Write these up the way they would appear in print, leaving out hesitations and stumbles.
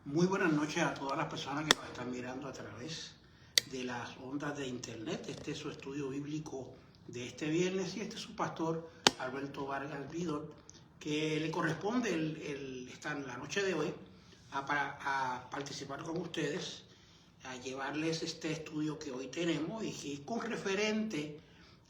Muy buenas noches a todas las personas que nos están mirando a través de las ondas de internet. Este es su estudio bíblico de este viernes y este es su pastor Alberto Vargas Vidor, que le corresponde estar la noche de hoy a participar con ustedes, a llevarles este estudio que hoy tenemos y que con referente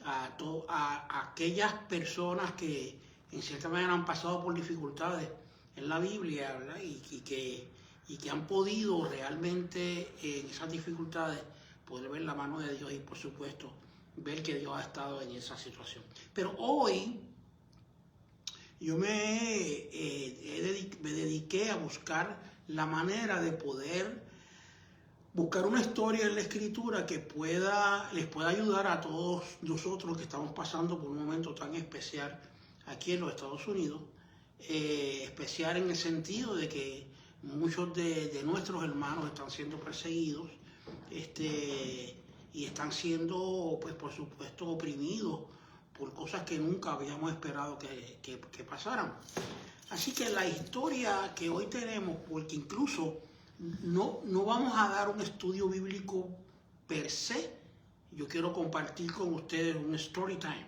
a aquellas personas que en cierta manera han pasado por dificultades en la Biblia, ¿verdad? Y que han podido realmente en esas dificultades poder ver la mano de Dios y por supuesto ver que Dios ha estado en esa situación. Pero hoy yo me dediqué a buscar la manera de poder buscar una historia en la Escritura que les pueda ayudar a todos nosotros que estamos pasando por un momento tan especial aquí en los Estados Unidos, especial en el sentido de que muchos de nuestros hermanos están siendo perseguidos y están siendo, pues por supuesto, oprimidos por cosas que nunca habíamos esperado que pasaran. Así que la historia que hoy tenemos, porque incluso no vamos a dar un estudio bíblico per se, yo quiero compartir con ustedes un story time.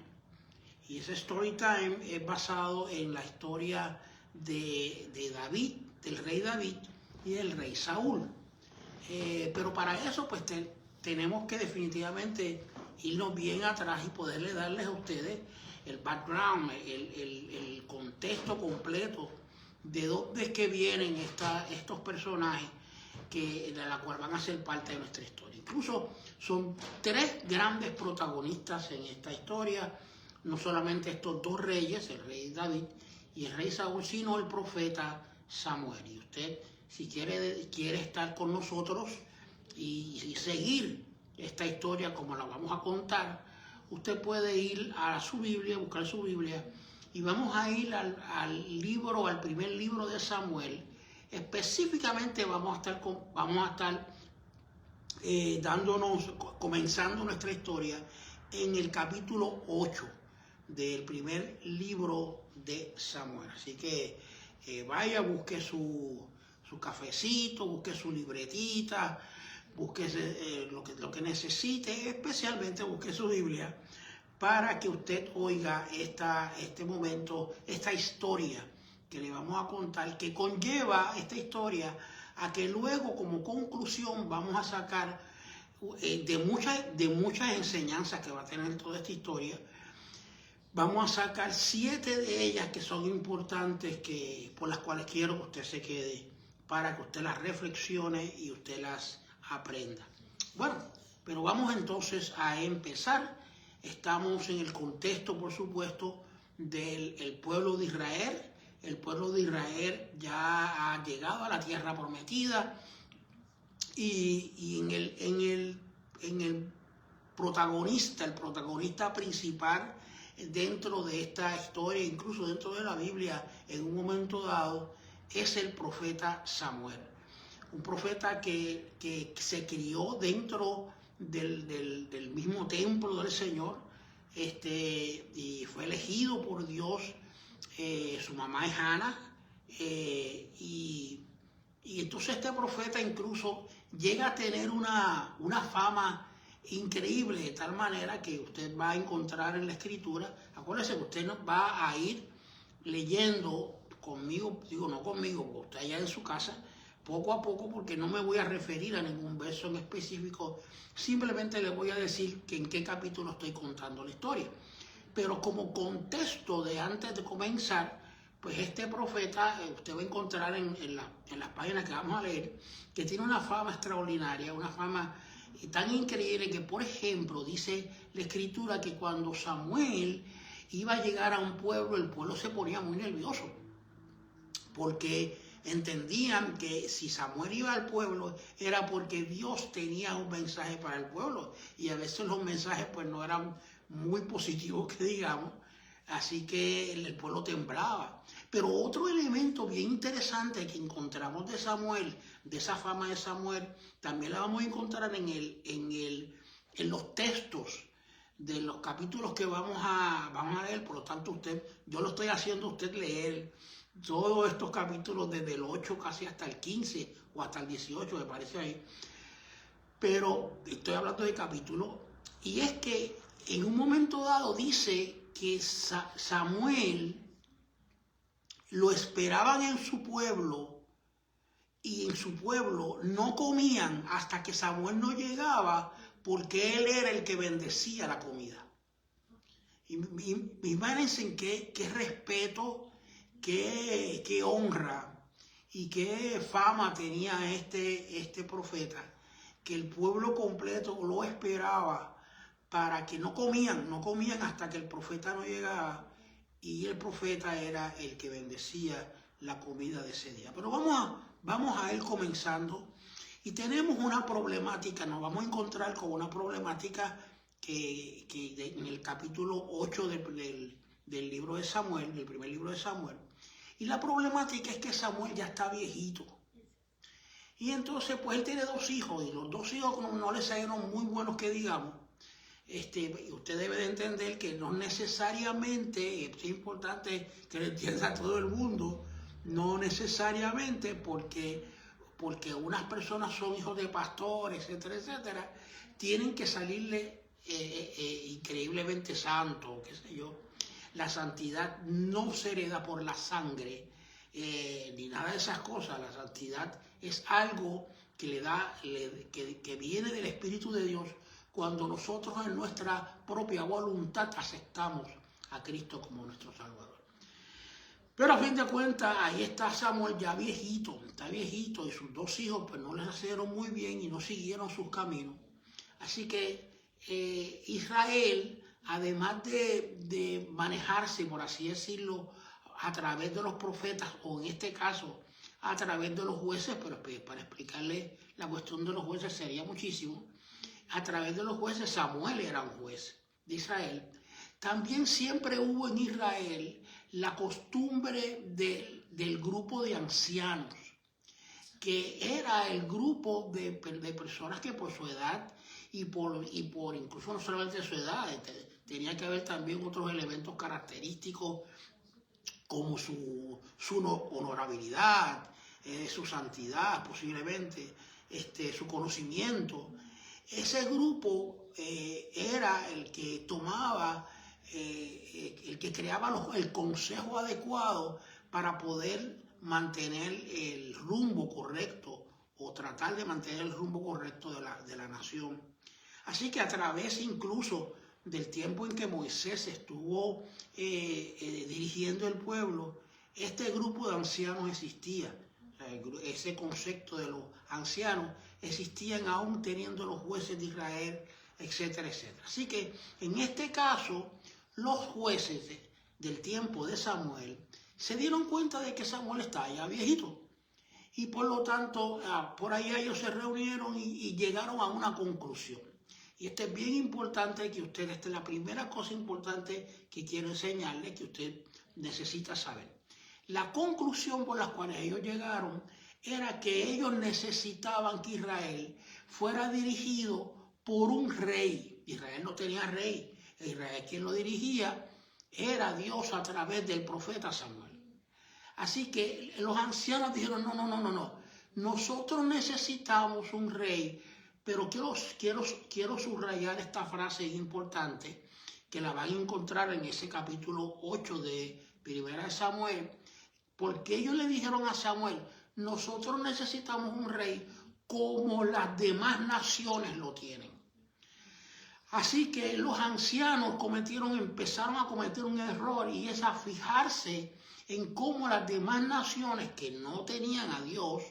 Y ese story time es basado en la historia de David, del rey David y del rey Saúl. Pero para eso pues tenemos que definitivamente irnos bien atrás y poderle darles a ustedes el background, el contexto completo de dónde es que vienen estos personajes de la cual van a ser parte de nuestra historia. Incluso son tres grandes protagonistas en esta historia, no solamente estos dos reyes, el rey David y el rey Saúl, sino el profeta Samuel. Y usted, si quiere estar con nosotros y seguir esta historia como la vamos a contar, usted puede ir a su Biblia, buscar su Biblia, y vamos a ir al primer libro de Samuel. Específicamente vamos a estar comenzando nuestra historia en el capítulo 8 del primer libro de Samuel. Así que vaya, busque su cafecito, busque su libretita, busque lo que necesite, especialmente busque su Biblia para que usted oiga este momento, esta historia que le vamos a contar, que conlleva esta historia a que luego como conclusión vamos a sacar de muchas enseñanzas que va a tener toda esta historia. Vamos a sacar 7 de ellas que son importantes, por las cuales quiero que usted se quede, para que usted las reflexione y usted las aprenda. Bueno, pero vamos entonces a empezar. Estamos en el contexto, por supuesto, del pueblo de Israel. El pueblo de Israel ya ha llegado a la tierra prometida y en el protagonista principal dentro de esta historia, incluso dentro de la Biblia, en un momento dado, es el profeta Samuel. Un profeta que se crió dentro del mismo templo del Señor, y fue elegido por Dios. Su mamá es Ana, y entonces este profeta incluso llega a tener una fama increíble, de tal manera que usted va a encontrar en la Escritura. Acuérdese que usted va a ir leyendo conmigo, digo no conmigo, porque usted allá en su casa, poco a poco, porque no me voy a referir a ningún verso en específico, simplemente le voy a decir que en qué capítulo estoy contando la historia. Pero como contexto de antes de comenzar, pues este profeta, usted va a encontrar en las páginas que vamos a leer, que tiene una fama extraordinaria, una fama tan increíble que, por ejemplo, dice la Escritura que cuando Samuel iba a llegar a un pueblo, el pueblo se ponía muy nervioso, porque entendían que si Samuel iba al pueblo era porque Dios tenía un mensaje para el pueblo, y a veces los mensajes pues no eran muy positivos, que digamos, así que el pueblo temblaba. Pero otro elemento bien interesante que encontramos de Samuel, de esa fama de Samuel, también la vamos a encontrar en los textos de los capítulos que vamos a leer. Por lo tanto, yo lo estoy haciendo a usted leer todos estos capítulos desde el 8 casi hasta el 15 o hasta el 18 me parece ahí, pero estoy hablando de capítulos, y es que en un momento dado dice que Samuel lo esperaban en su pueblo, y en su pueblo no comían hasta que Samuel no llegaba, porque él era el que bendecía la comida. Imagínense qué respeto, qué honra y qué fama tenía este profeta, que el pueblo completo lo esperaba para que no comían hasta que el profeta no llegaba, y el profeta era el que bendecía la comida de ese día. Pero vamos a ir comenzando, y tenemos una problemática, nos vamos a encontrar con una problemática que en el capítulo 8 del libro de Samuel, del primer libro de Samuel, y la problemática es que Samuel ya está viejito. Y entonces, pues él tiene 2 hijos, y los 2 hijos no les salieron muy buenos que digamos. Usted debe de entender que no necesariamente, es importante que lo entienda todo el mundo, no necesariamente porque unas personas son hijos de pastores, etcétera, etcétera, tienen que salirle increíblemente santos, qué sé yo. La santidad no se hereda por la sangre, ni nada de esas cosas. La santidad es algo que que viene del Espíritu de Dios, cuando nosotros en nuestra propia voluntad aceptamos a Cristo como nuestro Salvador. Pero a fin de cuentas, ahí está Samuel ya viejito, y sus 2 hijos pues no les hicieron muy bien y no siguieron sus caminos. Así que Israel, además de manejarse, por así decirlo, a través de los profetas, o en este caso a través de los jueces, pero para explicarle la cuestión de los jueces sería muchísimo, a través de los jueces, Samuel era un juez de Israel. También siempre hubo en Israel la costumbre del grupo de ancianos, que era el grupo de personas que por su edad y por incluso no solamente su edad, tenía que haber también otros elementos característicos como su honorabilidad, su santidad posiblemente, su conocimiento. Ese grupo era el que tomaba, el que creaba el consejo adecuado para poder mantener el rumbo correcto, o tratar de mantener el rumbo correcto de la nación. Así que a través incluso del tiempo en que Moisés estuvo dirigiendo el pueblo, este grupo de ancianos existía. Ese concepto de los ancianos existían aún teniendo los jueces de Israel, etcétera, etcétera. Así que en este caso, los jueces del tiempo de Samuel se dieron cuenta de que Samuel estaba ya viejito, y por lo tanto por ahí ellos se reunieron y llegaron a una conclusión. Y esto es bien importante que usted, esta es la primera cosa importante que quiero enseñarle, que usted necesita saber. La conclusión por la cual ellos llegaron era que ellos necesitaban que Israel fuera dirigido por un rey. Israel no tenía rey. Israel, quien lo dirigía era Dios a través del profeta Samuel. Así que los ancianos dijeron, no. Nosotros necesitamos un rey. Pero quiero subrayar esta frase importante, que la van a encontrar en ese capítulo 8 de Primera de Samuel, porque ellos le dijeron a Samuel, nosotros necesitamos un rey como las demás naciones lo tienen. Así que los ancianos empezaron a cometer un error, y es a fijarse en cómo las demás naciones que no tenían a Dios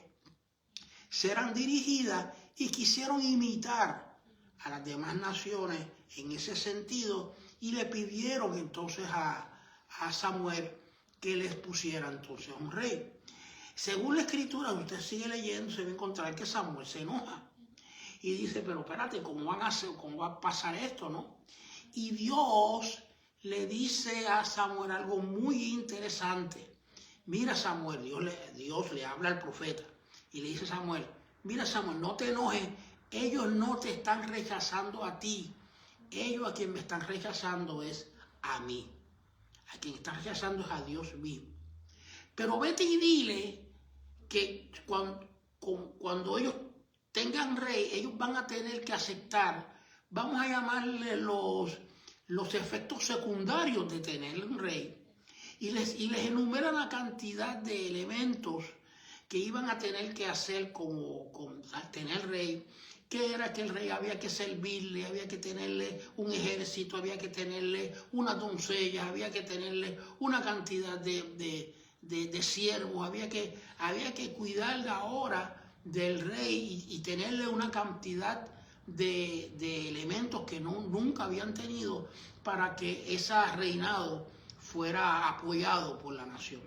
serán dirigidas, y quisieron imitar a las demás naciones en ese sentido, y le pidieron entonces a Samuel que les pusiera entonces un rey. Según la escritura, usted sigue leyendo, se va a encontrar que Samuel se enoja y dice, pero espérate, ¿cómo va a pasar esto, no? Y Dios le dice a Samuel algo muy interesante. Mira, Samuel, Dios le habla al profeta y le dice a Samuel, mira, Samuel, no te enojes, ellos no te están rechazando a ti, ellos a quien me están rechazando es a mí, a quien están rechazando es a Dios mismo. Pero vete y dile que cuando ellos tengan rey, ellos van a tener que aceptar, vamos a llamarle los efectos secundarios de tener un rey. Y les enumera la cantidad de elementos que iban a tener que hacer al tener rey, que era que el rey había que servirle, había que tenerle un ejército, había que tenerle unas doncellas, había que tenerle una cantidad de siervos, había que cuidar ahora del rey y tenerle una cantidad de elementos que nunca habían tenido para que ese reinado fuera apoyado por la nación.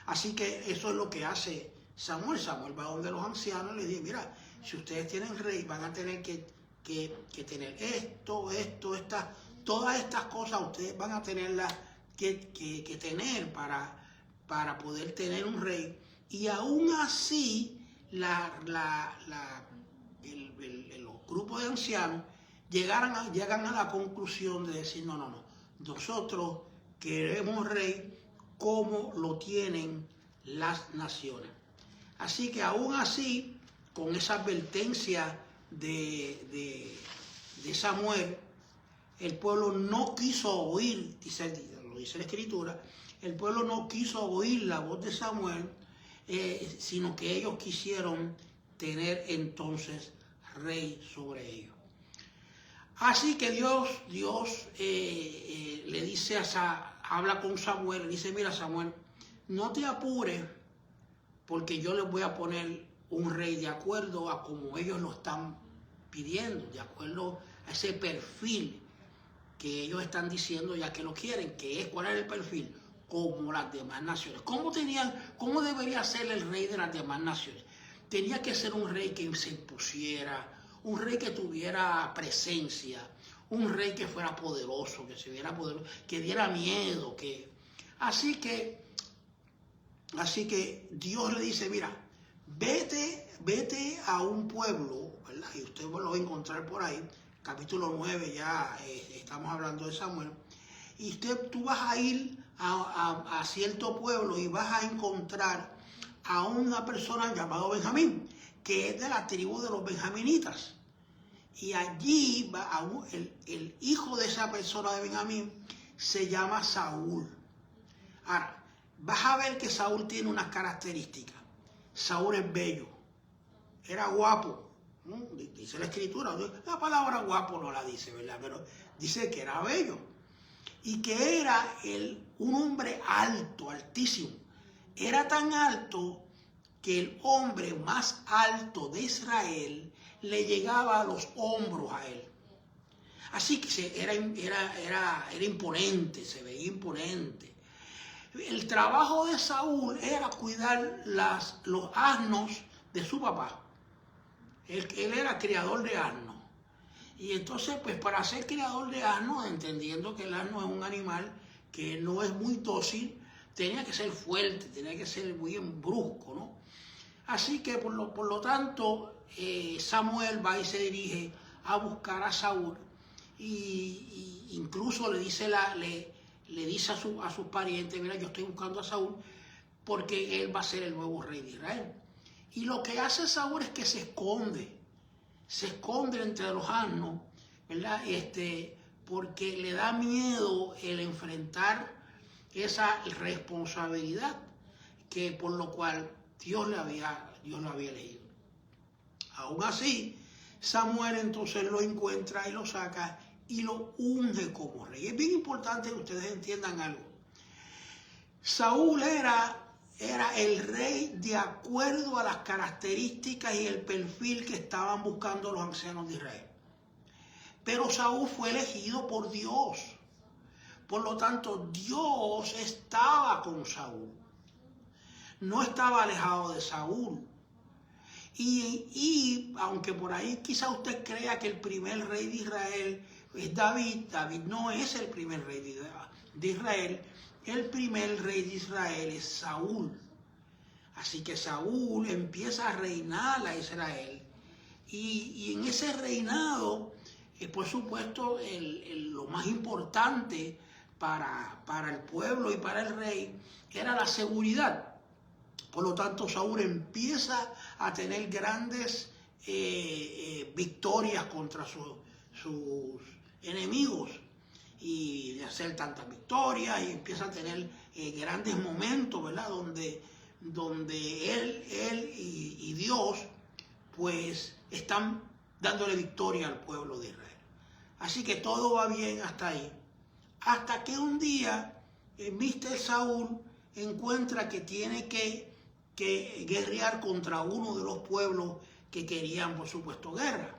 Así que eso es lo que hace Samuel. Samuel va donde los ancianos y les dice, mira, si ustedes tienen rey, van a tener que tener todas estas cosas, ustedes van a tenerlas que tener para poder tener un rey. Y aún así, los grupos de ancianos llegan a la conclusión de decir, no, nosotros queremos rey como lo tienen las naciones. Así que aún así, con esa advertencia de Samuel, el pueblo no quiso oír, lo dice la Escritura, el pueblo no quiso oír la voz de Samuel, sino que ellos quisieron tener entonces rey sobre ellos. Así que Dios le dice habla con Samuel, le dice, mira Samuel, no te apures porque yo les voy a poner un rey de acuerdo a como ellos lo están pidiendo, de acuerdo a ese perfil que ellos están diciendo ya que lo quieren, que es, ¿cuál es el perfil? Como las demás naciones. ¿Cómo debería ser el rey de las demás naciones? Tenía que ser un rey que se impusiera, un rey que tuviera presencia, un rey que fuera poderoso, que diera miedo, Así que Dios le dice, mira, vete a un pueblo, ¿verdad? Y usted lo va a encontrar por ahí, capítulo 9 ya estamos hablando de Samuel, y tú vas a ir a cierto pueblo y vas a encontrar a una persona llamada Benjamín, que es de la tribu de los benjaminitas. Y allí el hijo de esa persona de Benjamín se llama Saúl. Ahora, vas a ver que Saúl tiene unas características. Saúl es bello, era guapo, ¿no? Dice la Escritura, la palabra guapo no la dice, ¿verdad? Pero dice que era bello y que era un hombre alto, altísimo. Era tan alto que el hombre más alto de Israel le llegaba a los hombros a él. Así que era imponente, se veía imponente. El trabajo de Saúl era cuidar los asnos de su papá. Él era criador de asnos. Y entonces, pues para ser criador de asnos, entendiendo que el asno es un animal que no es muy dócil, tenía que ser fuerte, tenía que ser muy brusco, ¿no? Así que por lo tanto, Samuel va y se dirige a buscar a Saúl y incluso le dice a sus parientes, mira, yo estoy buscando a Saúl porque él va a ser el nuevo rey de Israel. Y lo que hace Saúl es que se esconde entre los asnos, ¿verdad? Porque le da miedo el enfrentar esa responsabilidad que por lo cual Dios lo había elegido. Aún así, Samuel entonces lo encuentra y lo saca y lo unge como rey. Es bien importante que ustedes entiendan algo. Saúl era el rey de acuerdo a las características y el perfil que estaban buscando los ancianos de Israel. Pero Saúl fue elegido por Dios. Por lo tanto, Dios estaba con Saúl. No estaba alejado de Saúl. Y aunque por ahí quizá usted crea que el primer rey de Israel es David, David no es el primer rey de Israel. El primer rey de Israel es Saúl. Así que Saúl empieza a reinar a Israel. Y en ese reinado, por supuesto, lo más importante para el pueblo y para el rey era la seguridad. Por lo tanto, Saúl empieza a tener grandes victorias contra sus enemigos y de hacer tantas victorias, y empieza a tener grandes momentos, ¿verdad? Donde él y Dios pues están dándole victoria al pueblo de Israel. Así que todo va bien hasta ahí. Hasta que un día Mr. Saúl encuentra que tiene que guerrear contra uno de los pueblos que querían, por supuesto, guerra.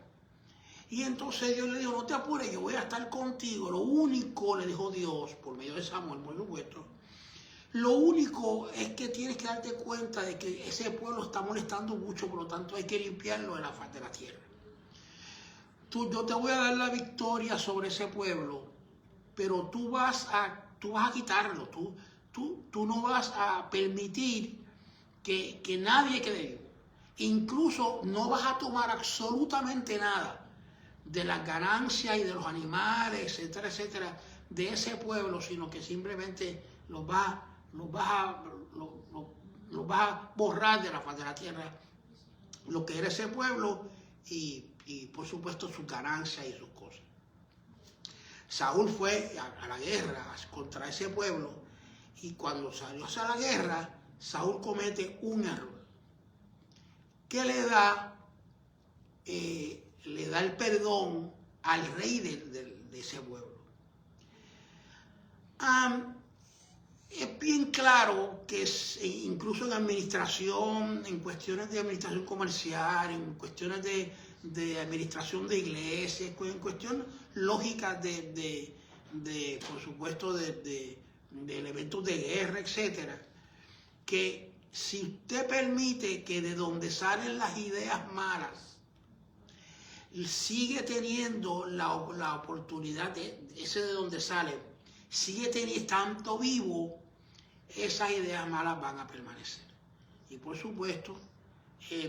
Y entonces Dios le dijo, no te apures, yo voy a estar contigo. Lo único, le dijo Dios, por medio de Samuel, por supuesto, lo único es que tienes que darte cuenta de que ese pueblo está molestando mucho, por lo tanto hay que limpiarlo de la faz de la tierra. Yo te voy a dar la victoria sobre ese pueblo, pero tú vas a quitarlo, tú no vas a permitir que nadie quede vivo. Incluso no vas a tomar absolutamente nada de las ganancias y de los animales, etcétera, etcétera, de ese pueblo, sino que simplemente los vas a borrar de la faz de la tierra, lo que era ese pueblo y por supuesto sus ganancias y sus cosas. Saúl fue a la guerra contra ese pueblo, y cuando salió a la guerra, Saúl comete un error que le da el perdón al rey de ese pueblo. Es bien claro que incluso en administración, en cuestiones de administración comercial, en cuestiones de administración de iglesias, en cuestiones lógicas por supuesto, de elementos de guerra, etcétera, que si usted permite que de donde salen las ideas malas sigue teniendo la oportunidad ese de donde sale, sigue teniendo tanto vivo, esas ideas malas van a permanecer. Y por supuesto,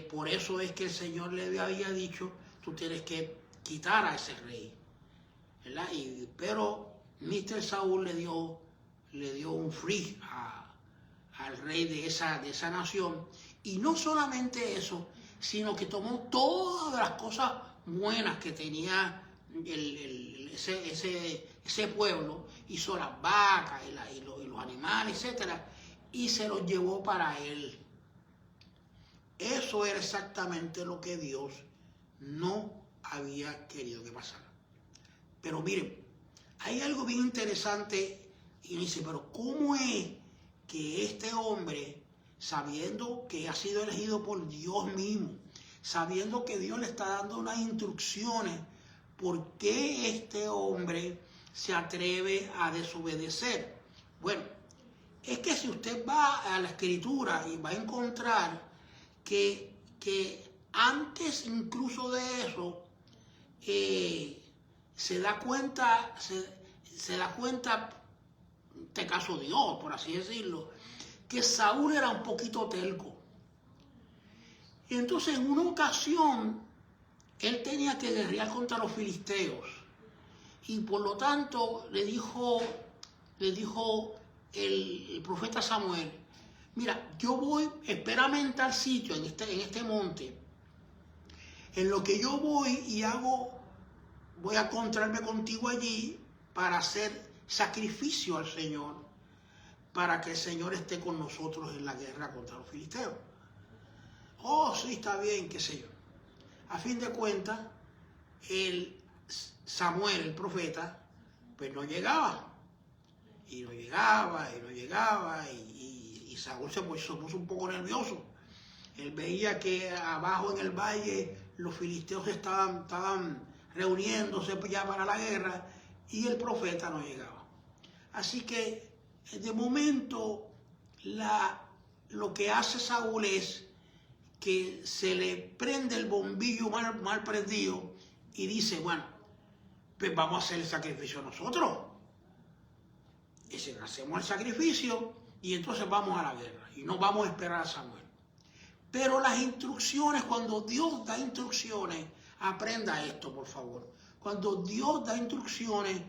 por eso es que el Señor le había dicho, tú tienes que quitar a ese rey, ¿verdad? Pero Mr. Saúl le dio un free al rey de esa nación, y no solamente eso, sino que tomó todas las cosas buenas que tenía ese pueblo, hizo las vacas y los animales, etcétera, y se los llevó para él. Eso era exactamente lo que Dios no había querido que pasara. Pero miren, hay algo bien interesante, y dice, pero ¿cómo es que este hombre, sabiendo que ha sido elegido por Dios mismo, sabiendo que Dios le está dando unas instrucciones, por qué este hombre se atreve a desobedecer? Bueno, es que si usted va a la Escritura y va a encontrar que antes incluso de eso, se da cuenta, este caso Dios, por así decirlo, que Saúl era un poquito terco. Y entonces en una ocasión él tenía que guerrear contra los filisteos, y por lo tanto le dijo el profeta Samuel, mira, yo voy, espérame en tal sitio, en este monte, en lo que yo voy y voy a encontrarme contigo allí para hacer sacrificio al Señor, para que el Señor esté con nosotros en la guerra contra los filisteos. Oh, sí, está bien, qué sé yo. A fin de cuentas, Samuel, el profeta, pues no llegaba. Y no llegaba, y Saúl se puso un poco nervioso. Él veía que abajo en el valle los filisteos estaban reuniéndose ya para la guerra, y el profeta no llegaba. Así que, de momento, lo que hace Saúl es que se le prende el bombillo mal prendido, y dice, bueno, pues vamos a hacer el sacrificio nosotros. Y si hacemos el sacrificio, y entonces vamos a la guerra, y no vamos a esperar a Samuel. Pero las instrucciones, cuando Dios da instrucciones, aprenda esto, por favor. Cuando Dios da instrucciones,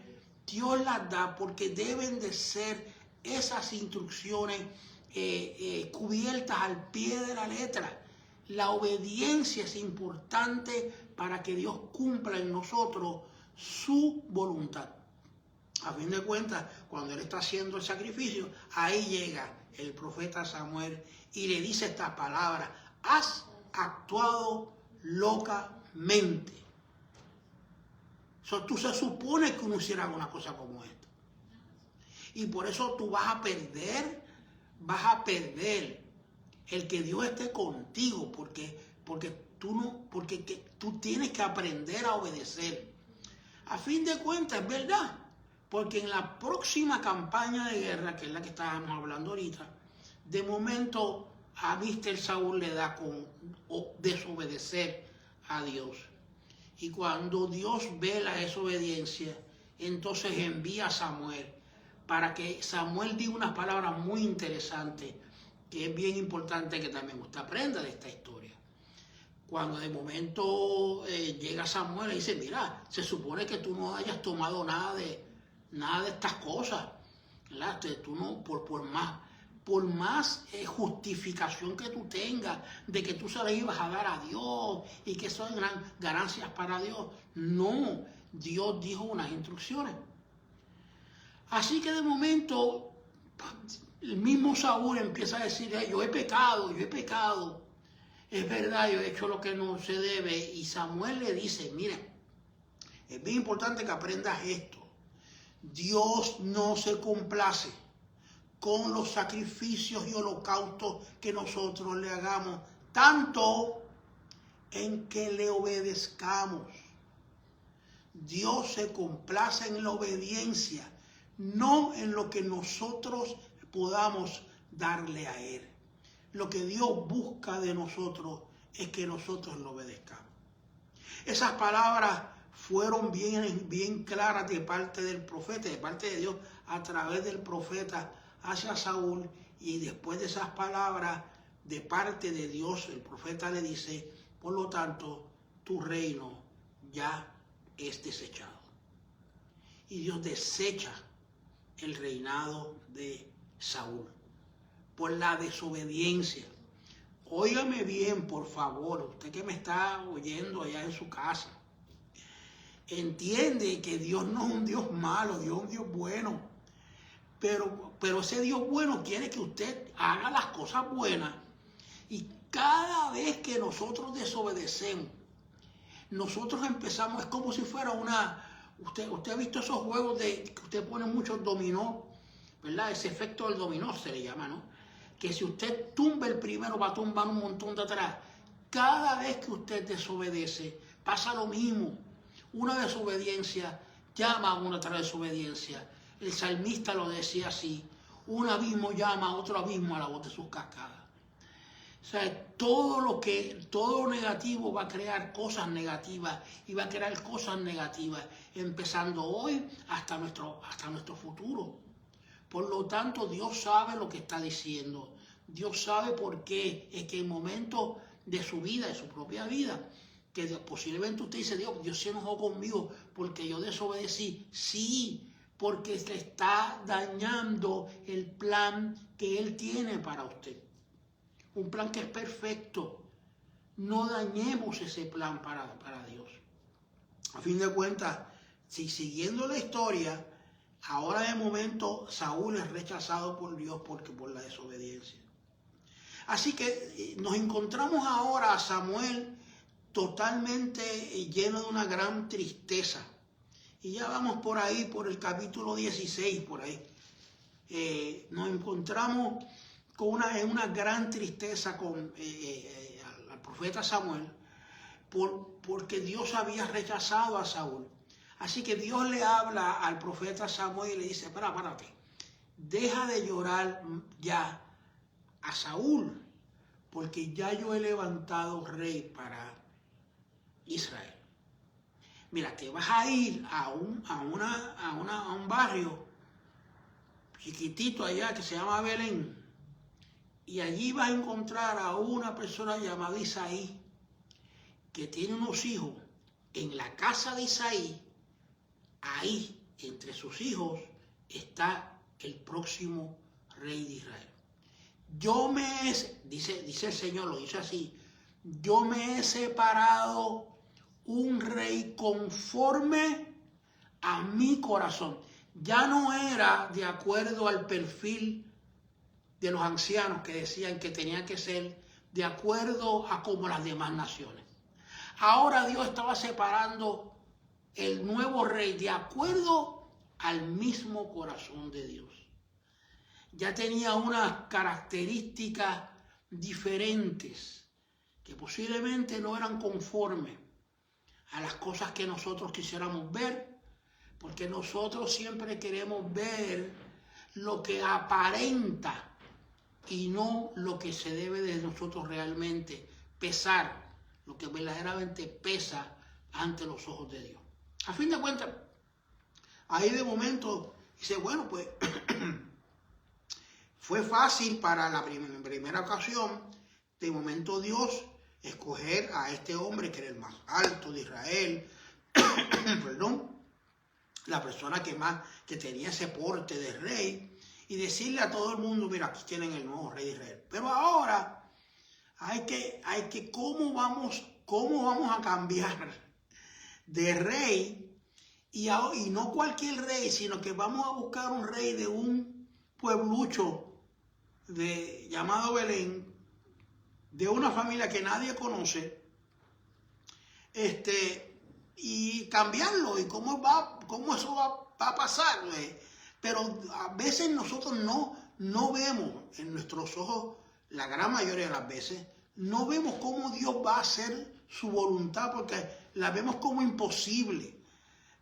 Dios las da porque deben de ser esas instrucciones cubiertas al pie de la letra. La obediencia es importante para que Dios cumpla en nosotros su voluntad. A fin de cuentas, cuando él está haciendo el sacrificio, ahí llega el profeta Samuel y le dice estas palabras: has actuado locamente. Tú se supone que uno hiciera una cosa como esta. Y por eso tú vas a perder el que Dios esté contigo, porque tú tienes que aprender a obedecer. A fin de cuentas, es verdad, porque en la próxima campaña de guerra, que es la que estábamos hablando ahorita, de momento a Mr. Saúl le da con desobedecer a Dios. Y cuando Dios ve la desobediencia, entonces envía a Samuel para que Samuel diga unas palabras muy interesantes, que es bien importante que también usted aprenda de esta historia. Cuando de momento llega Samuel y dice: mira, se supone que tú no hayas tomado nada de estas cosas, ¿verdad? Tú no, por más justificación que tú tengas de que tú se le ibas a dar a Dios y que eso es ganancias para Dios. No, Dios dijo unas instrucciones. Así que de momento el mismo Saúl empieza a decir: yo he pecado, es verdad, yo he hecho lo que no se debe. Y Samuel le dice: mira, es bien importante que aprendas esto. Dios no se complace con los sacrificios y holocaustos que nosotros le hagamos, tanto en que le obedezcamos. Dios se complace en la obediencia, no en lo que nosotros podamos darle a Él. Lo que Dios busca de nosotros es que nosotros lo obedezcamos. Esas palabras fueron bien claras de parte del profeta, de parte de Dios, a través del profeta hacia Saúl. Y después de esas palabras de parte de Dios, el profeta le dice: por lo tanto, tu reino ya es desechado. Y Dios desecha el reinado de Saúl por la desobediencia. Óigame bien, por favor, usted que me está oyendo allá en su casa. Entiende que Dios no es un Dios malo, Dios es un Dios bueno. Pero ese Dios bueno quiere que usted haga las cosas buenas. Y cada vez que nosotros desobedecemos, nosotros empezamos, es como si fuera usted ha visto esos juegos que usted pone muchos dominó, ¿verdad? Ese efecto del dominó se le llama, ¿no? Que si usted tumba el primero, va a tumbar un montón de atrás. Cada vez que usted desobedece, pasa lo mismo. Una desobediencia llama a una otra desobediencia. El salmista lo decía así: un abismo llama a otro abismo a la voz de sus cascadas. O sea, todo lo negativo va a crear cosas negativas, y va a crear cosas negativas, empezando hoy hasta nuestro futuro. Por lo tanto, Dios sabe lo que está diciendo. Dios sabe por qué. Es que en momentos de su vida, de su propia vida, que posiblemente usted dice: Dios se enojó conmigo porque yo desobedecí. Sí, porque se está dañando el plan que Él tiene para usted. Un plan que es perfecto. No dañemos ese plan para Dios. A fin de cuentas, si siguiendo la historia, ahora de momento Saúl es rechazado por Dios por la desobediencia. Así que nos encontramos ahora a Samuel totalmente lleno de una gran tristeza. Y ya vamos por ahí, por el capítulo 16, por ahí. Nos encontramos en una gran tristeza al profeta Samuel, porque Dios había rechazado a Saúl. Así que Dios le habla al profeta Samuel y le dice: párate, deja de llorar ya a Saúl, porque ya yo he levantado rey para Israel. Mira, te vas a ir a un barrio chiquitito allá que se llama Belén, y allí vas a encontrar a una persona llamada Isaí, que tiene unos hijos. En la casa de Isaí, ahí entre sus hijos está el próximo rey de Israel. Dice el Señor, lo dice así, yo me he separado un rey conforme a mi corazón. Ya no era de acuerdo al perfil de los ancianos que decían que tenía que ser de acuerdo a como las demás naciones. Ahora Dios estaba separando el nuevo rey de acuerdo al mismo corazón de Dios. Ya tenía unas características diferentes que posiblemente no eran conformes a las cosas que nosotros quisiéramos ver, porque nosotros siempre queremos ver lo que aparenta y no lo que se debe de nosotros realmente pesar, lo que verdaderamente pesa ante los ojos de Dios. A fin de cuentas, ahí de momento dice, bueno, pues fue fácil para la primera ocasión, de momento Dios escoger a este hombre que era el más alto de Israel, perdón, la persona que tenía ese porte de rey, y decirle a todo el mundo, mira, aquí tienen el nuevo rey de Israel. Pero ahora hay que ¿cómo vamos a cambiar de rey? Y no cualquier rey, sino que vamos a buscar un rey de un pueblucho llamado Belén, de una familia que nadie conoce, y cambiarlo, y cómo eso va a pasar. Pero a veces nosotros no vemos en nuestros ojos, la gran mayoría de las veces, no vemos cómo Dios va a hacer su voluntad, porque la vemos como imposible.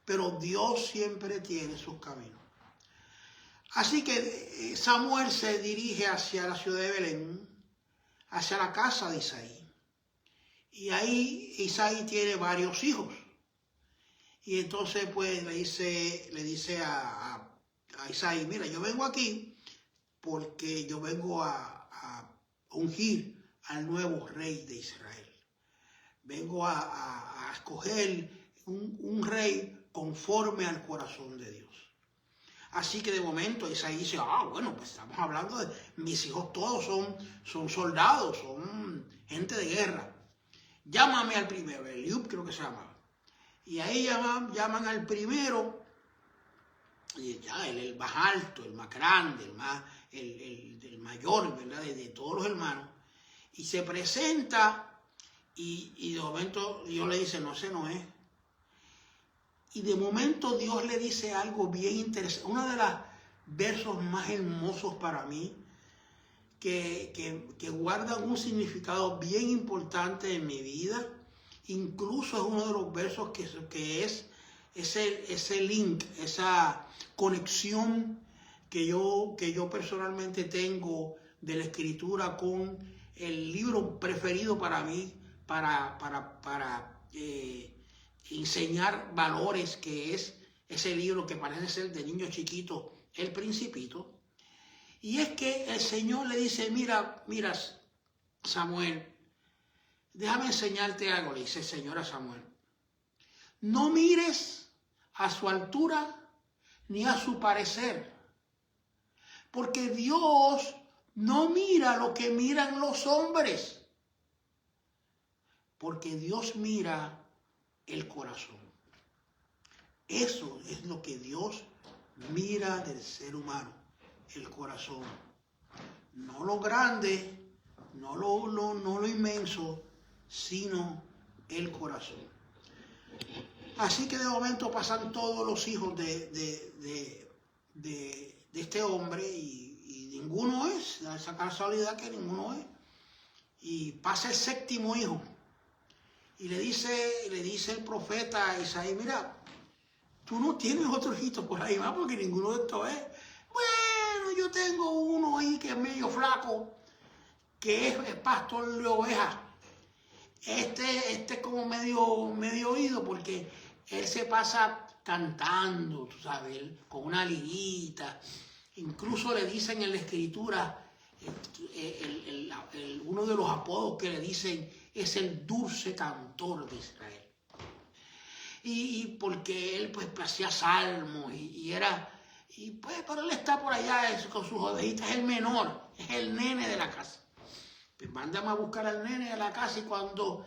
Pero Dios siempre tiene sus caminos. Así que Samuel se dirige hacia la ciudad de Belén, hacia la casa de Isaí. Y ahí Isaí tiene varios hijos. Y entonces pues le dice a Isaí, mira, yo vengo aquí porque yo vengo a ungir al nuevo rey de Israel. Vengo a escoger un rey conforme al corazón de Dios. Así que de momento Isaí dice, bueno, pues estamos hablando de mis hijos todos son soldados, son gente de guerra. Llámame al primero, Eliud creo que se llamaba. Y ahí llaman al primero, y ya el más alto, el más grande, el mayor, ¿verdad? De todos los hermanos. Y se presenta y de momento Dios le dice, no, ese no es. Y de momento Dios le dice algo bien interesante. Uno de los versos más hermosos para mí, que guardan un significado bien importante en mi vida. Incluso es uno de los versos que es ese link, esa conexión que yo personalmente tengo de la Escritura con el libro preferido para mí, para enseñar valores, que es ese libro que parece ser de niño chiquito, El Principito. Y es que el Señor le dice, mira Samuel, déjame enseñarte algo, le dice el Señor a Samuel. No mires a su altura ni a su parecer, porque Dios no mira lo que miran los hombres, porque Dios mira el corazón. Eso es lo que Dios mira del ser humano, el corazón. No lo grande, no lo inmenso, sino el corazón. Así que de momento pasan todos los hijos de este hombre y ninguno es, da esa casualidad que ninguno es. Y pasa el séptimo hijo y le dice el profeta a Isaí, mira, tú no tienes otro hijito por ahí más porque ninguno de estos es. Bueno, yo tengo uno ahí que es medio flaco, que es pastor de ovejas. Este es como medio oído porque él se pasa cantando, tú sabes, con una lirita. Incluso le dicen en la Escritura, uno de los apodos que le dicen es el dulce cantor de Israel. y porque él pues hacía salmos pero él está por allá con sus ovejitas, es el menor, es el nene de la casa. Pues mándame a buscar al nene de la casa, y cuando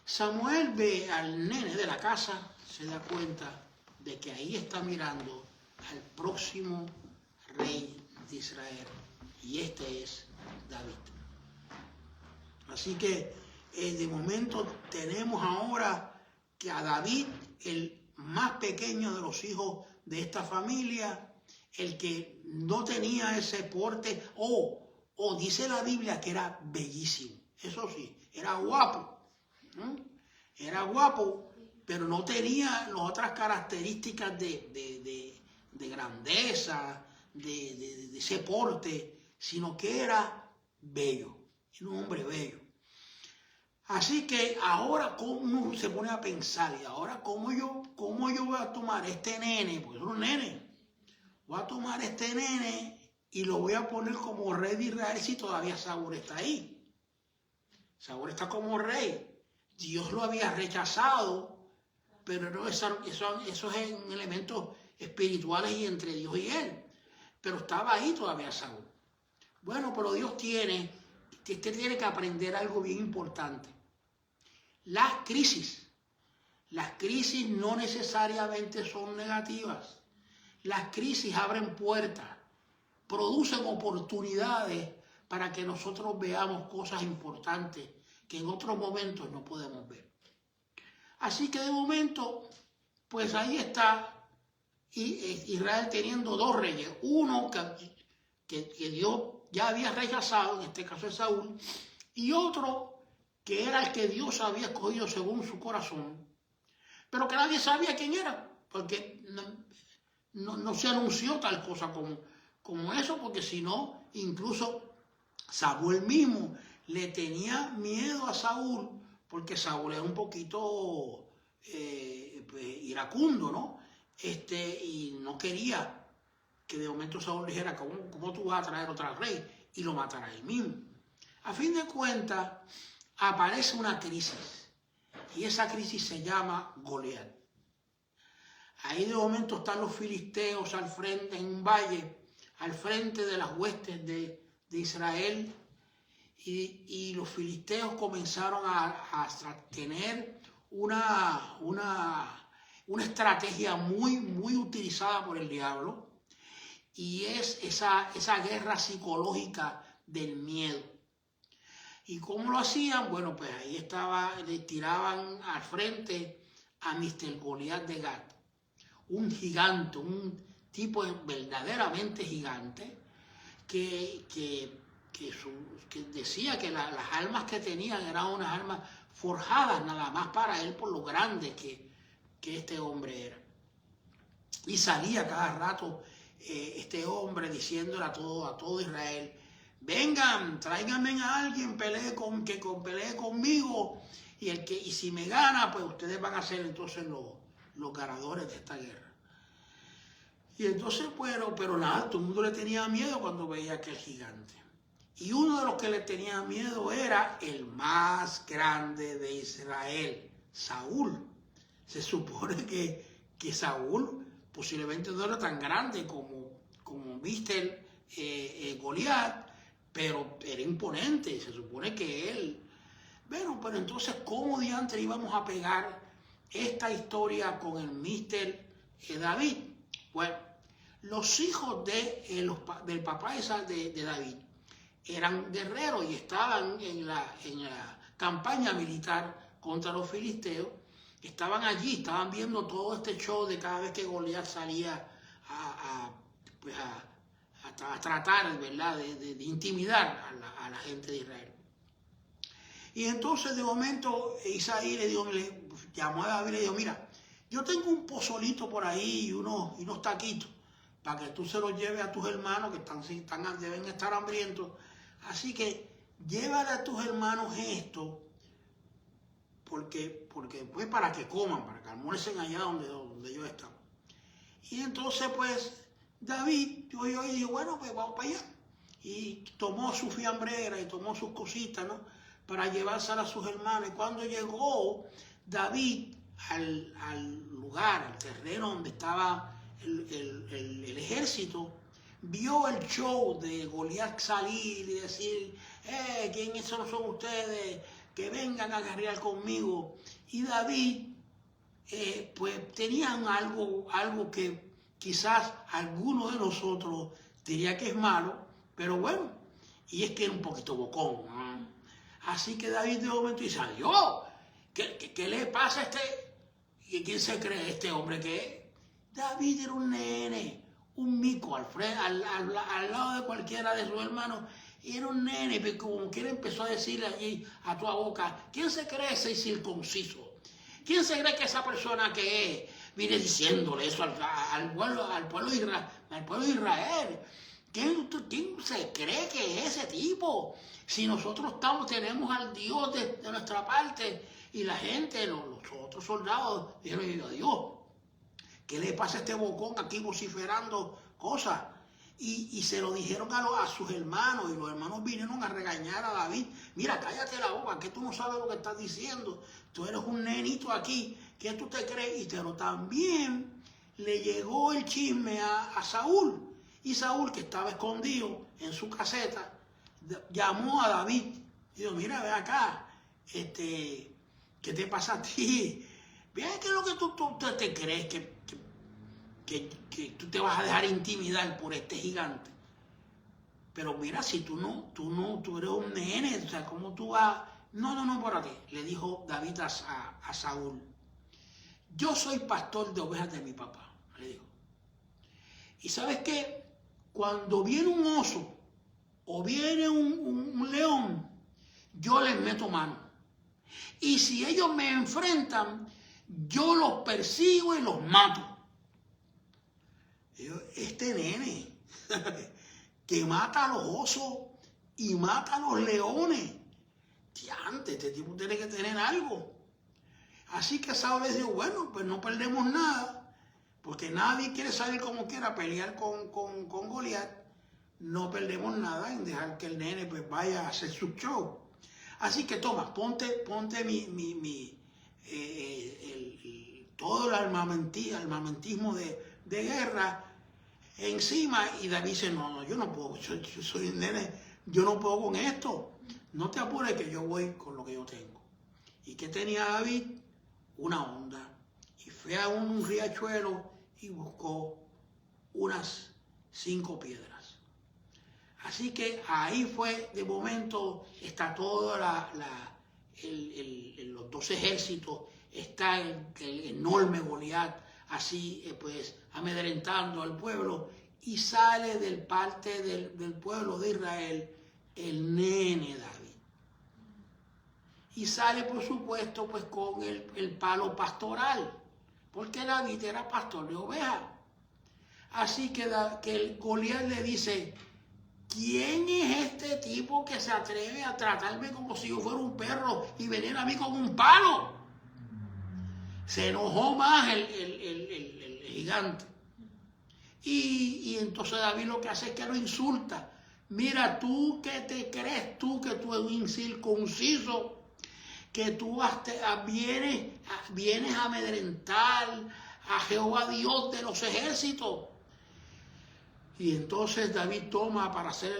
Samuel ve al nene de la casa, se da cuenta de que ahí está mirando al próximo rey de Israel, y este es David. Así que de momento tenemos ahora que a David, el más pequeño de los hijos de esta familia, el que no tenía ese porte, dice la Biblia que era bellísimo, eso sí, era guapo, ¿no? Era guapo, pero no tenía las otras características de grandeza, de ese porte, sino que era bello, era un hombre bello. Así que ahora uno se pone a pensar, y ahora cómo yo voy a tomar este nene, porque es un nene, voy a tomar este nene y lo voy a poner como rey de Israel si todavía Saúl está ahí. Saúl está como rey. Dios lo había rechazado, pero no, esos son elementos espirituales y entre Dios y él. Pero estaba ahí todavía Saúl. Bueno, pero Dios tiene que aprender algo bien importante. Las crisis no necesariamente son negativas. Las crisis abren puertas, producen oportunidades para que nosotros veamos cosas importantes que en otros momentos no podemos ver. Así que de momento, pues ahí está Israel teniendo dos reyes. Uno que Dios ya había rechazado, en este caso es Saúl, y otro que era el que Dios había escogido según su corazón, pero que nadie sabía quién era, porque no se anunció tal cosa como eso, porque si no, incluso Samuel mismo le tenía miedo a Saúl, porque Saúl era un poquito iracundo, ¿no? Y no quería que de momento Saúl dijera, ¿cómo tú vas a traer otra rey? Y lo matará él mismo. A fin de cuentas, aparece una crisis, y esa crisis se llama Goliat. Ahí de momento están los filisteos al frente, en un valle, al frente de las huestes de Israel, y los filisteos comenzaron a tener una estrategia muy utilizada por el diablo, y es esa guerra psicológica del miedo. ¿Y cómo lo hacían? Bueno, pues ahí le tiraban al frente a Mr. Goliat de Gat, un gigante, un tipo verdaderamente gigante, que decía que las armas que tenían eran unas armas forjadas nada más para él por lo grande que este hombre era. Y salía cada rato este hombre diciéndole a todo Israel, vengan, tráiganme a alguien, pelee conmigo, y si me gana, pues ustedes van a ser entonces los ganadores de esta guerra. Y entonces, pero nada, todo el mundo le tenía miedo cuando veía aquel gigante. Y uno de los que le tenía miedo era el más grande de Israel, Saúl. Se supone que Saúl posiblemente no era tan grande como Mr. Goliat, pero era imponente. Se supone que él... Bueno, pero entonces, ¿cómo diantre íbamos a pegar esta historia con el Mr. David? Bueno, los hijos del papá de David eran guerreros y estaban en la campaña militar contra los filisteos. Estaban allí, estaban viendo todo este show de cada vez que Goliat salía a tratar, ¿verdad?, de intimidar a la gente de Israel. Y entonces de momento Isaí le llamó a David y le dijo, mira, yo tengo un pozolito por ahí y unos taquitos para que tú se los lleves a tus hermanos que deben estar hambrientos. Así que llévale a tus hermanos esto, porque pues para que coman, para que almuercen allá donde ellos están. Y entonces pues David oyó y dijo, bueno, pues vamos para allá. Y tomó su fiambrera y tomó sus cositas, ¿no?, para llevárselas a sus hermanos. Y cuando llegó David al lugar, al terreno donde estaba el ejército, vio el show de Goliat salir y decir, ¿quiénes son ustedes? Que vengan a guerrear conmigo. Y David, pues tenían algo que quizás alguno de nosotros diría que es malo, pero bueno, y es que era un poquito bocón, ¿no? Así que David de momento dice, adiós, ¿qué le pasa a este? ¿Quién se cree este hombre que es? David era un nene, un mico al lado de cualquiera de sus hermanos. Y era un nene, pero como que él empezó a decirle allí a toda boca, ¿quién se cree ese circunciso? ¿Quién se cree que esa persona que es? Viene diciéndole eso al pueblo de Israel. ¿Quién se cree que es ese tipo? Si nosotros tenemos al Dios de nuestra parte, y la gente, los otros soldados, dijeron, Dios, ¿qué le pasa a este bocón aquí vociferando cosas? Y se lo dijeron a sus hermanos, y los hermanos vinieron a regañar a David. Mira, cállate la boca, que tú no sabes lo que estás diciendo. Tú eres un nenito aquí, ¿qué tú te crees? Pero también le llegó el chisme a Saúl. Y Saúl, que estaba escondido en su caseta, llamó a David. Y dijo, mira, ve acá, ¿qué te pasa a ti? Ve qué es lo que tú te crees, que tú te vas a dejar intimidar por este gigante. Pero mira, si tú eres un nene, o sea, ¿cómo tú vas? No, espérate, le dijo David a Saúl. Yo soy pastor de ovejas de mi papá, le dijo. Y ¿sabes qué? Cuando viene un oso o viene un león, yo les meto mano. Y si ellos me enfrentan, yo los persigo y los mato. Este nene que mata a los osos y mata a los leones, este tipo tiene que tener algo. Así que Saúl le dijo, bueno, pues no perdemos nada, porque nadie quiere salir como quiera a pelear con Goliat. No perdemos nada en dejar que el nene pues vaya a hacer su show. Así que toma, ponte todo el armamentismo de guerra encima. Y David dice, no, yo no puedo, yo soy un nene, yo no puedo con esto. No te apures que yo voy con lo que yo tengo. ¿Y qué tenía David? Una onda. Y fue a un riachuelo y buscó unas 5 piedras. Así que ahí fue, de momento, está todo los 2 ejércitos, está el enorme Goliat, así pues amedrentando al pueblo, y sale del parte del pueblo de Israel el nene David. Y sale, por supuesto, pues con el palo pastoral, porque David era pastor de ovejas. Así que el Goliat le dice, ¿quién es este tipo que se atreve a tratarme como si yo fuera un perro y venir a mí con un palo? Se enojó más el gigante. Y entonces David lo que hace es que lo insulta. Mira, tú que te crees tú que tú eres un incircunciso, que tú vienes a amedrentar a Jehová Dios de los ejércitos. Y entonces David toma para hacer,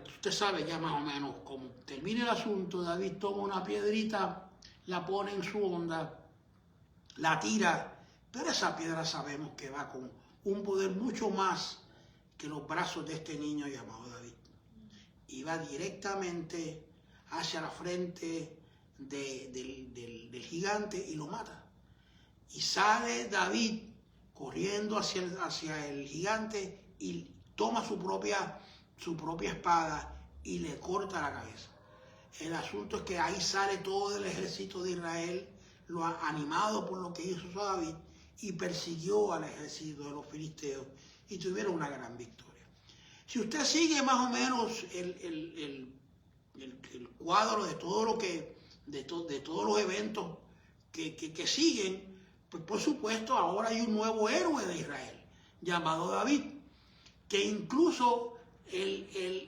usted sabe ya más o menos cómo termina el asunto. David toma una piedrita, la pone en su onda, la tira, pero esa piedra sabemos que va con un poder mucho más que los brazos de este niño llamado David. Y va directamente hacia la frente del gigante y lo mata. Y sale David corriendo hacia el gigante y toma su propia espada y le corta la cabeza. El asunto es que ahí sale todo el ejército de Israel, lo ha animado por lo que hizo David, y persiguió al ejército de los filisteos y tuvieron una gran victoria. Si usted sigue más o menos el cuadro de todo lo de todos los eventos que siguen, pues por supuesto ahora hay un nuevo héroe de Israel llamado David, que incluso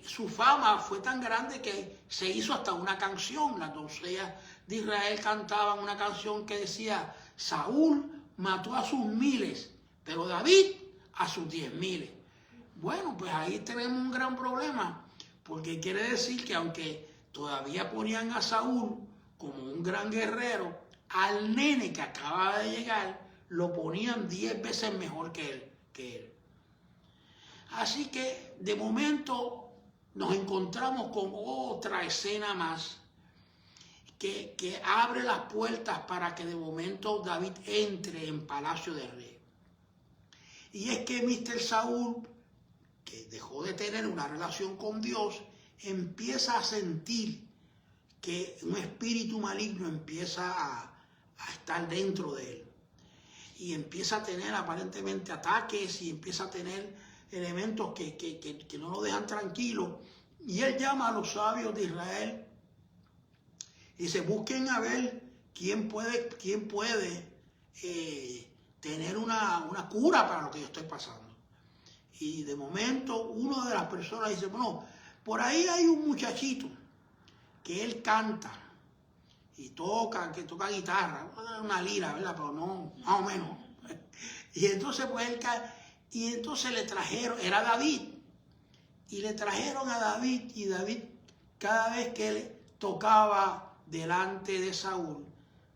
su fama fue tan grande que se hizo hasta una canción, Las doncellas de Israel cantaban una canción que decía: Saúl mató a sus miles, pero David a sus 10,000. Bueno, pues ahí tenemos un gran problema, porque quiere decir que aunque todavía ponían a Saúl como un gran guerrero, al nene que acaba de llegar lo ponían 10 veces mejor que él. Así que de momento nos encontramos con otra escena más que abre las puertas para que de momento David entre en palacio del rey. Y es que Mr. Saúl, que dejó de tener una relación con Dios, empieza a sentir que un espíritu maligno empieza a estar dentro de él. Y empieza a tener aparentemente ataques y empieza a tener elementos que no lo dejan tranquilo. Y él llama a los sabios de Israel y dice: busquen a ver quién puede tener una cura para lo que yo estoy pasando. Y de momento una de las personas dice: bueno, por ahí hay un muchachito que él canta y que toca guitarra, una lira, ¿verdad? Pero no, más o menos. Y entonces pues y entonces le trajeron, era David, y le trajeron a David, y David cada vez que él tocaba delante de Saúl,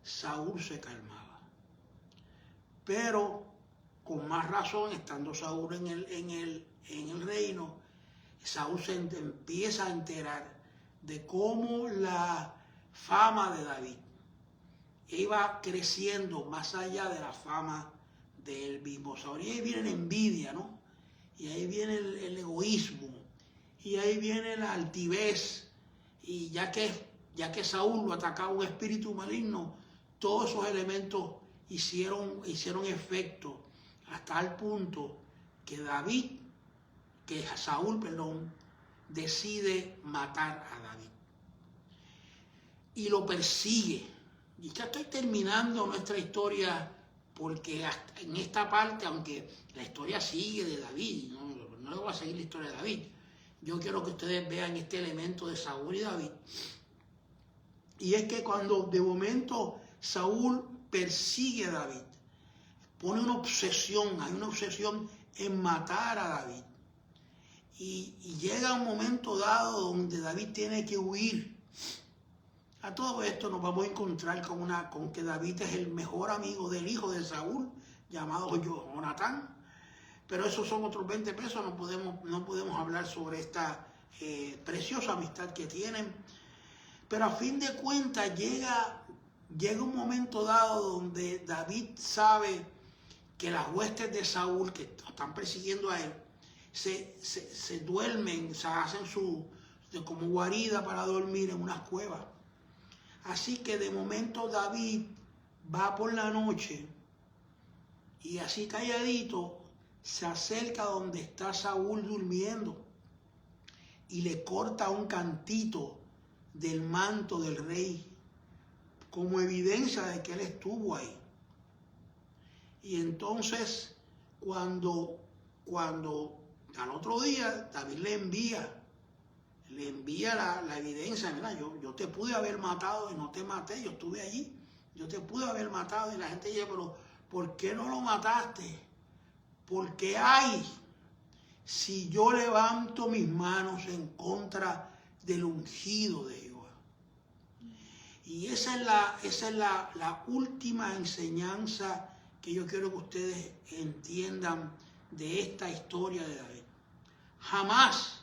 Saúl se calmaba. Pero con más razón, estando Saúl en el reino, Saúl se empieza a enterar de cómo la fama de David iba creciendo más allá de la fama del mismo Saúl. Y ahí viene la envidia, ¿no? Y ahí viene el egoísmo, y ahí viene la altivez. Y ya que Saúl lo atacaba un espíritu maligno, todos esos elementos hicieron efecto hasta el punto que Saúl decide matar a David. Y lo persigue. Y ya estoy terminando nuestra historia, porque hasta en esta parte, aunque la historia sigue de David, no le voy a seguir la historia de David, yo quiero que ustedes vean este elemento de Saúl y David. Y es que cuando de momento Saúl persigue a David, pone una obsesión, hay una obsesión en matar a David. Y llega un momento dado donde David tiene que huir. A todo esto nos vamos a encontrar con que David es el mejor amigo del hijo de Saúl, llamado Jonatán. Pero esos son otros 20 pesos, no podemos hablar sobre esta preciosa amistad que tienen. Pero a fin de cuentas llega un momento dado donde David sabe que las huestes de Saúl, que están persiguiendo a él, se duermen, se hacen como guarida para dormir en unas cuevas. Así que de momento David va por la noche y así calladito se acerca donde está Saúl durmiendo y le corta un cantito del manto del rey como evidencia de que él estuvo ahí. Y entonces cuando al otro día David le envía la evidencia: mira, yo te pude haber matado y no te maté, yo estuve allí, yo te pude haber matado. Y la gente dice: pero ¿por qué no lo mataste? Porque si yo levanto mis manos en contra del ungido de Jehová. Y esa es la última enseñanza que yo quiero que ustedes entiendan de esta historia de David. Jamás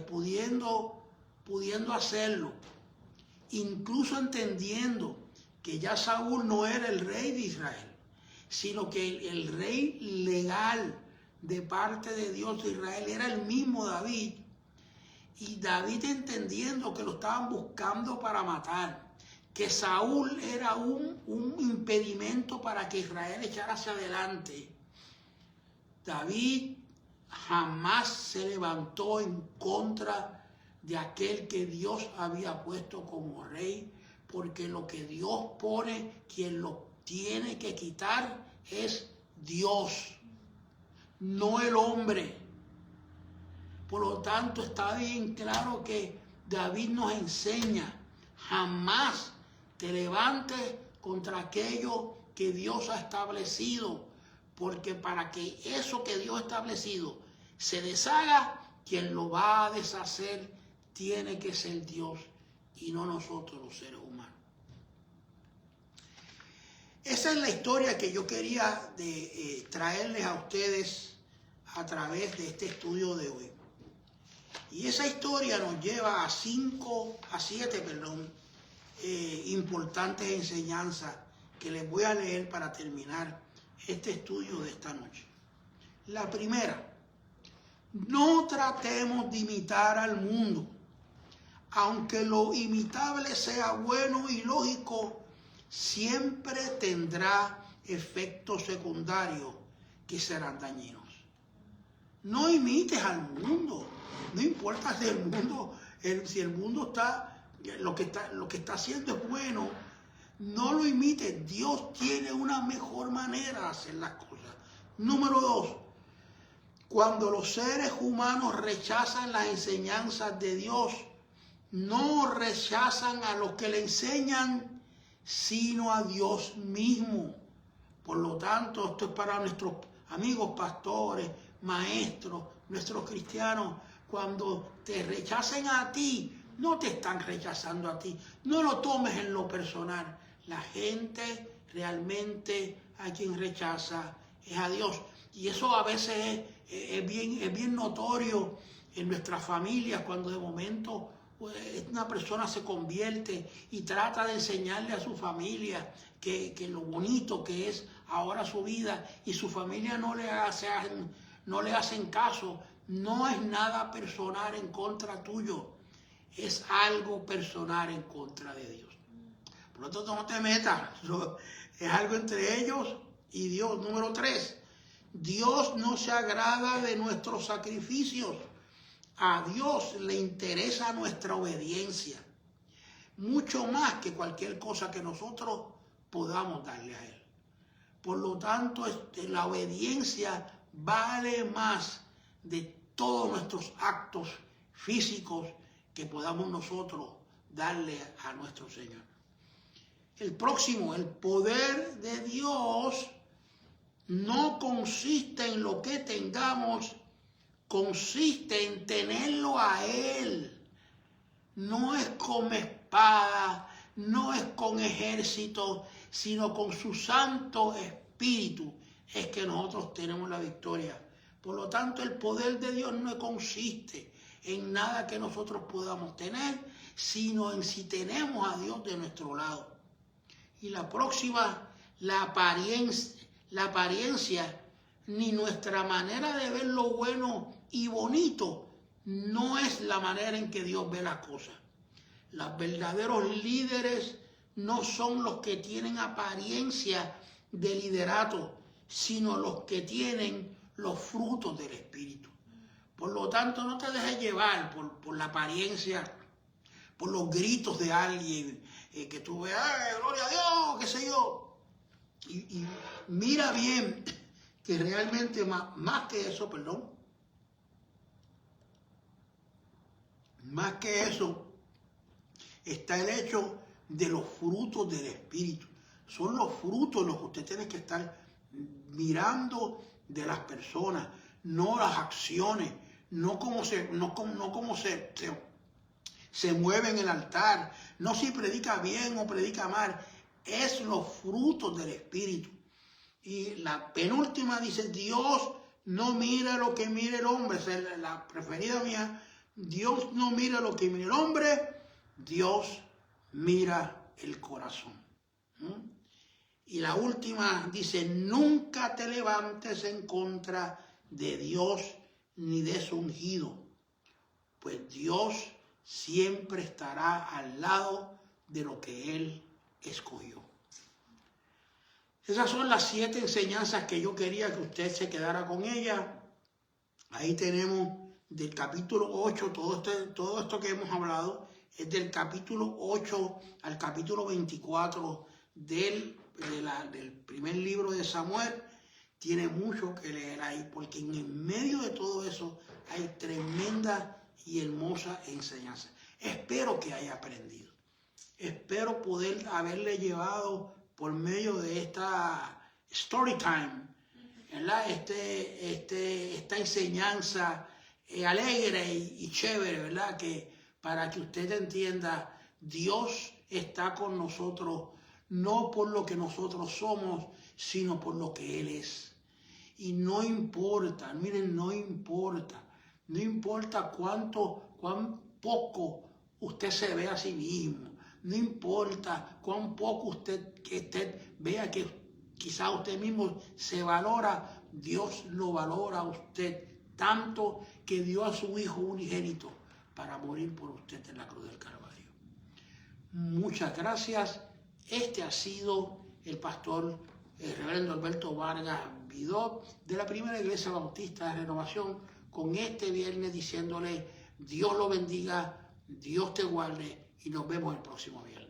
pudiendo hacerlo, incluso entendiendo que ya Saúl no era el rey de Israel, sino que el rey legal de parte de Dios de Israel era el mismo David, y David entendiendo que lo estaban buscando para matar, que Saúl era un impedimento para que Israel echara hacia adelante. David jamás se levantó en contra de aquel que Dios había puesto como rey, porque lo que Dios pone, quien lo tiene que quitar es Dios, no el hombre. Por lo tanto, está bien claro que David nos enseña: jamás te levantes contra aquello que Dios ha establecido, porque para que eso que Dios ha establecido se deshaga, quien lo va a deshacer tiene que ser Dios y no nosotros los seres humanos. Esa es la historia que yo quería traerles a ustedes a través de este estudio de hoy. Y esa historia nos lleva a 7 importantes enseñanzas que les voy a leer para terminar este estudio de esta noche. La primera, no tratemos de imitar al mundo. Aunque lo imitable sea bueno y lógico, siempre tendrá efectos secundarios que serán dañinos. No imites al mundo. No importa si el mundo, lo que está haciendo es bueno, no lo imites. Dios tiene una mejor manera de hacer las cosas. Número 2, cuando los seres humanos rechazan las enseñanzas de Dios, no rechazan a los que le enseñan, sino a Dios mismo. Por lo tanto, esto es para nuestros amigos pastores, maestros, nuestros cristianos. Cuando te rechacen a ti, no te están rechazando a ti. No lo tomes en lo personal. La gente realmente a quien rechaza es a Dios. Y eso a veces es bien notorio en nuestras familias, cuando de momento una persona se convierte y trata de enseñarle a su familia que lo bonito que es ahora su vida, y su familia no le hacen caso. No es nada personal en contra tuyo, es algo personal en contra de Dios. Por lo tanto, no te metas, es algo entre ellos y Dios. Número 3, Dios no se agrada de nuestros sacrificios. A Dios le interesa nuestra obediencia, mucho más que cualquier cosa que nosotros podamos darle a Él. Por lo tanto, la obediencia vale más de todos nuestros actos físicos que podamos nosotros darle a nuestro Señor. El próximo, el poder de Dios no consiste en lo que tengamos, consiste en tenerlo a Él. No es con espada, no es con ejército, sino con su Santo Espíritu es que nosotros tenemos la victoria. Por lo tanto, el poder de Dios no consiste en nada que nosotros podamos tener, sino en si tenemos a Dios de nuestro lado. Y la próxima, la apariencia, ni nuestra manera de ver lo bueno y bonito, no es la manera en que Dios ve las cosas. Los verdaderos líderes no son los que tienen apariencia de liderato, sino los que tienen los frutos del Espíritu. Por lo tanto, no te dejes llevar por la apariencia, por los gritos de alguien, que tú veas, gloria a Dios, qué sé yo. Y mira bien que realmente más que eso, más que eso, está el hecho de los frutos del Espíritu. Son los frutos los que usted tiene que estar mirando de las personas, no las acciones, no cómo se mueve en el altar, no si predica bien o predica mal, es los frutos del Espíritu. Y la penúltima dice, Dios no mira lo que mira el hombre, esa es la preferida mía. Dios no mira lo que mira el hombre, Dios mira el corazón. Y la última dice, nunca te levantes en contra de Dios ni de su ungido, pues Dios siempre estará al lado de lo que Él escogió. Esas son las 7 enseñanzas que yo quería que usted se quedara con ellas. Ahí tenemos del capítulo 8, todo esto que hemos hablado es del capítulo 8 al capítulo 24 del primer libro de Samuel. Tiene mucho que leer ahí, porque en medio de todo eso hay tremenda y hermosa enseñanza. Espero que haya aprendido. Espero poder haberle llevado por medio de esta story time, ¿verdad? Esta enseñanza alegre y chévere, ¿verdad? Que para que usted entienda, Dios está con nosotros no por lo que nosotros somos, sino por lo que Él es. Y no importa, miren, no importa cuán poco usted se ve a sí mismo, no importa cuán poco usted vea que quizá usted mismo se valora, Dios lo valora a usted tanto que dio a su Hijo unigénito para morir por usted en la cruz del Calvario. Muchas gracias. Este ha sido el pastor reverendo Alberto Vargas Vidó de la Primera Iglesia Bautista de Renovación, con este viernes diciéndole: Dios lo bendiga, Dios te guarde y nos vemos el próximo viernes.